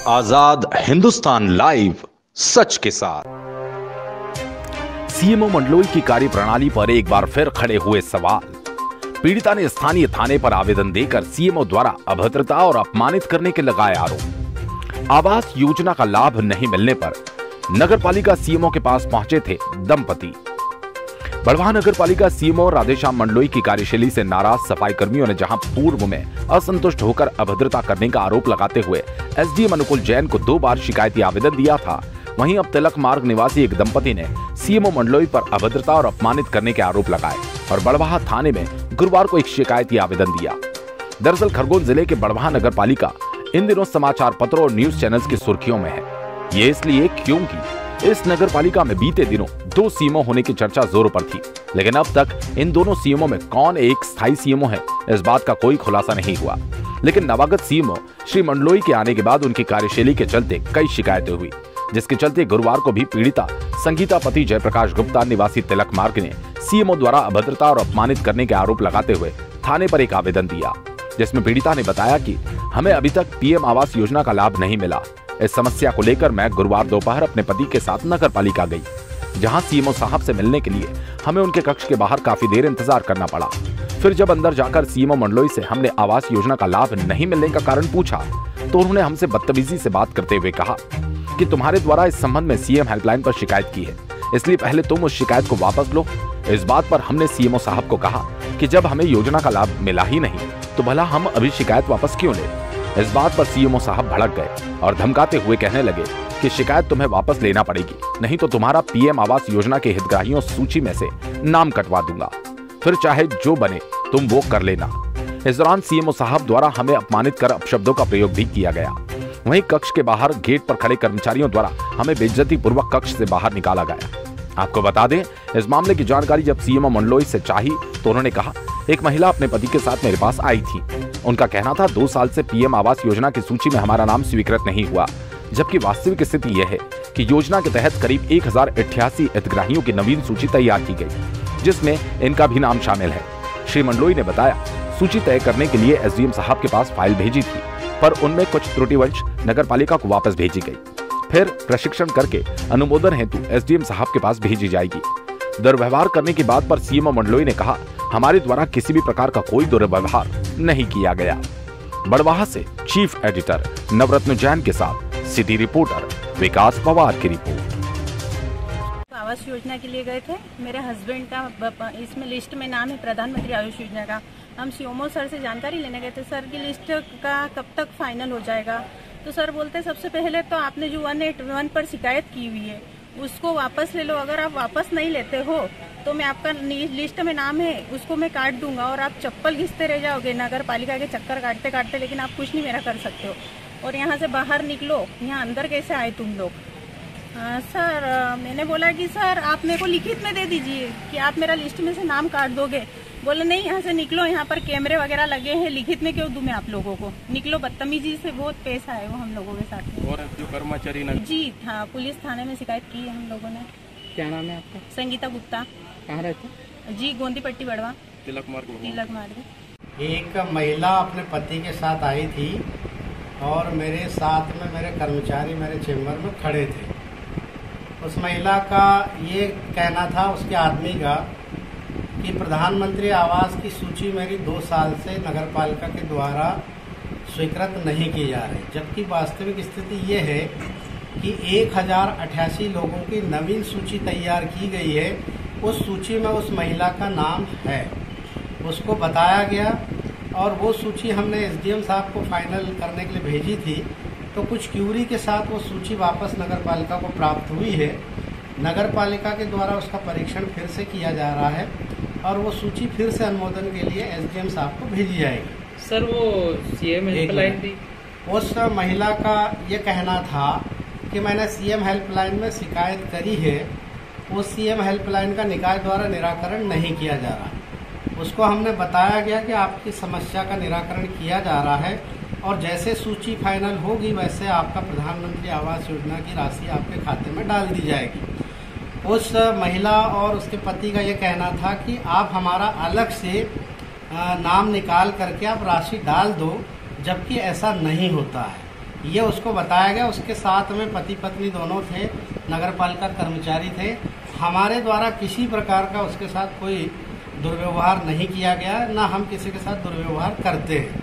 आजाद Hindustan live, सच के साथ। CMO Mandloi की कार्यप्रणाली पर एक बार फिर खड़े हुए सवाल। पीड़िता ने स्थानीय थाने पर आवेदन देकर सीएमओ द्वारा अभद्रता और अपमानित करने के लगाए आरोप। आवास योजना का लाभ नहीं मिलने पर नगरपालिका सीएमओ के पास पहुंचे थे दंपति। बड़वाह नगरपालिका सीएमओ राधेश्याम मंडलोई की कार्यशैली से नाराज सफाई कर्मियों ने जहां पूर्व में असंतुष्ट होकर अभद्रता करने का आरोप लगाते हुए एसडीएम अनुकूल जैन को 2 बार शिकायती आवेदन दिया था, वहीं अब तिलक मार्ग निवासी एक दंपति ने सीएमओ मंडलोई पर अभद्रता और अपमानित करने के आरोप लगाए और बड़वाह थाने में गुरुवार को एक शिकायती आवेदन दिया। दरअसल खरगोन जिले के बड़वाह नगरपालिका इन दिनों समाचार पत्रों और न्यूज चैनल्स की सुर्खियों में है। ये इसलिए क्योंकि इस नगरपालिका में बीते दिनों 2 सीएमओ होने की चर्चा जोरों पर थी, लेकिन अब तक इन दोनों सीएमओ में कौन एक स्थायी सीएमओ है, इस बात का कोई खुलासा नहीं हुआ। लेकिन नवागत सीएमओ श्री मंडलोई के आने के बाद उनकी कार्यशैली के चलते कई शिकायतें हुई, जिसके चलते गुरुवार को भी पीड़िता संगीता पति जयप्रकाश गुप्ता निवासी तिलक मार्ग ने सीएमओ द्वारा अभद्रता और अपमानित करने के आरोप लगाते हुए थाने पर एक आवेदन दिया, जिसमें पीड़िता ने बताया कि हमें अभी तक पीएम आवास योजना का लाभ नहीं मिला। इस समस्या को लेकर मैं गुरुवार दोपहर अपने पति के साथ नगरपालिका गई, जहां सीएमओ साहब से मिलने के लिए हमें उनके कक्ष के बाहर काफी देर इंतजार करना पड़ा। फिर जब अंदर जाकर सीएमओ मंडलोई से हमने आवास योजना का लाभ नहीं मिलने का कारण पूछा, तो उन्होंने हमसे बदतमीजी से बात करते हुए कहा कि तुम्हारे द्वारा इस संबंध में सीएम हेल्पलाइन पर शिकायत की है, इसलिए पहले तुम उस शिकायत को वापस लो। इस बात पर हमने सीएमओ साहब को कहा कि जब हमें योजना का लाभ मिला ही नहीं, तो भला हम अभी शिकायत वापस क्यों ले। इस बात पर सीएमओ साहब भड़क गए और धमकाते हुए कहने लगे कि शिकायत तुम्हें वापस लेना पड़ेगी, नहीं तो तुम्हारा पीएम आवास योजना के हितग्राहियों सूची में से नाम कटवा दूंगा, फिर चाहे जो बने तुम वो कर लेना। इस दौरान सीएमओ साहब द्वारा हमें अपमानित कर अपशब्दों का प्रयोग भी किया गया। वहीं कक्ष के बाहर गेट पर खड़े कर्मचारियों द्वारा हमें बेइज्जती पूर्वक कक्ष से बाहर निकाला गया। आपको बता दें, इस मामले की जानकारी जब सीएमओ मंडलोई से चाही तो उन्होंने कहा, एक महिला अपने पति के साथ मेरे पास आई थी। उनका कहना था 2 साल से पीएम आवास योजना की सूची में हमारा नाम स्वीकृत नहीं हुआ, जबकि वास्तविक स्थिति यह है कि योजना के तहत करीब 1088 हितग्राहियों की नवीन सूची तैयार की गई, जिसमें इनका भी नाम शामिल है। श्री मंडलोई ने बताया, सूची तय करने के लिए एसडीएम साहब के पास फाइल भेजी थी, पर उनमें कुछ त्रुटिवश नगरपालिका को वापस भेजी गई। फिर प्रशिक्षण करके अनुमोदन हेतु एसडीएम साहब के पास भेजी जाएगी। दुर्व्यवहार करने की बात पर सीएमओ मंडलोई ने कहा, हमारे द्वारा किसी भी प्रकार का कोई दुर्व्यवहार नहीं किया गया। बड़वाह से चीफ एडिटर नवरत्न जैन के साथ सिटी रिपोर्टर विकास पवार की रिपोर्ट। आवास योजना के लिए गए थे, मेरे हस्बैंड का इसमें लिस्ट में नाम है प्रधानमंत्री आवास योजना का। हम सीएमओ सर से जानकारी लेने गए थे, सर की लिस्ट का कब तक फाइनल हो जाएगा। तो सर बोलते सबसे पहले तो आपने जो 181 पर शिकायत की हुई है उसको वापस ले लो, अगर आप वापस नहीं लेते हो तो मैं आपका लिस्ट में नाम है उसको मैं काट दूंगा और आप चप्पल घिसते रह जाओगे नगर पालिका के चक्कर काटते काटते, लेकिन आप कुछ नहीं मेरा कर सकते हो और यहाँ से बाहर निकलो। यहाँ अंदर कैसे आए तुम लोग? सर मैंने बोला कि सर आप मेरे को लिखित में दे दीजिए कि आप मेरा लिस्ट में से नाम काट दोगे। बोले नहीं, यहाँ से निकलो, यहाँ पर कैमरे वगैरह लगे हैं, लिखित में क्यों दूं मैं आप लोगों को, निकलो। बदतमीजी से बहुत पेश आए वो हम लोगों के साथ में। और जो कर्मचारी जी हाँ, पुलिस थाने में शिकायत की है हम लोगों ने। क्या नाम है आपका? संगीता गुप्ता। कहाँ रहते? जी गोंदी पट्टी बड़वा, तिलक मार्ग। तिलक मार्ग। एक महिला अपने पति के साथ आई थी और मेरे साथ में मेरे कर्मचारी मेरे चेम्बर में खड़े थे। उस महिला का ये कहना था, उसके आदमी का, कि प्रधानमंत्री आवास की सूची मेरी 2 साल से नगरपालिका के द्वारा स्वीकृत नहीं की जा रही, जबकि वास्तविक स्थिति ये है कि 1088 लोगों की नवीन सूची तैयार की गई है। उस सूची में उस महिला का नाम है, उसको बताया गया और वो सूची हमने एसडीएम साहब को फाइनल करने के लिए भेजी थी, तो कुछ क्यूरी के साथ वो सूची वापस नगरपालिका को प्राप्त हुई है। नगरपालिका के द्वारा उसका परीक्षण फिर से किया जा रहा है और वो सूची फिर से अनुमोदन के लिए एसडीएम साहब को भेजी जाएगी। सर वो सीएम हेल्पलाइन थी, उस महिला का ये कहना था कि मैंने सीएम हेल्पलाइन में शिकायत करी है, वो सीएम हेल्पलाइन का निकाय द्वारा निराकरण नहीं किया जा रहा। उसको हमने बताया गया कि आपकी समस्या का निराकरण किया जा रहा है और जैसे सूची फाइनल होगी वैसे आपका प्रधानमंत्री आवास योजना की राशि आपके खाते में डाल दी जाएगी। उस महिला और उसके पति का ये कहना था कि आप हमारा अलग से नाम निकाल करके आप राशि डाल दो, जबकि ऐसा नहीं होता है। ये उसको बताया गया। उसके साथ में पति पत्नी दोनों थे, नगर पालिका कर्मचारी थे। हमारे द्वारा किसी प्रकार का उसके साथ कोई दुर्व्यवहार नहीं किया गया, ना हम किसी के साथ दुर्व्यवहार करते हैं।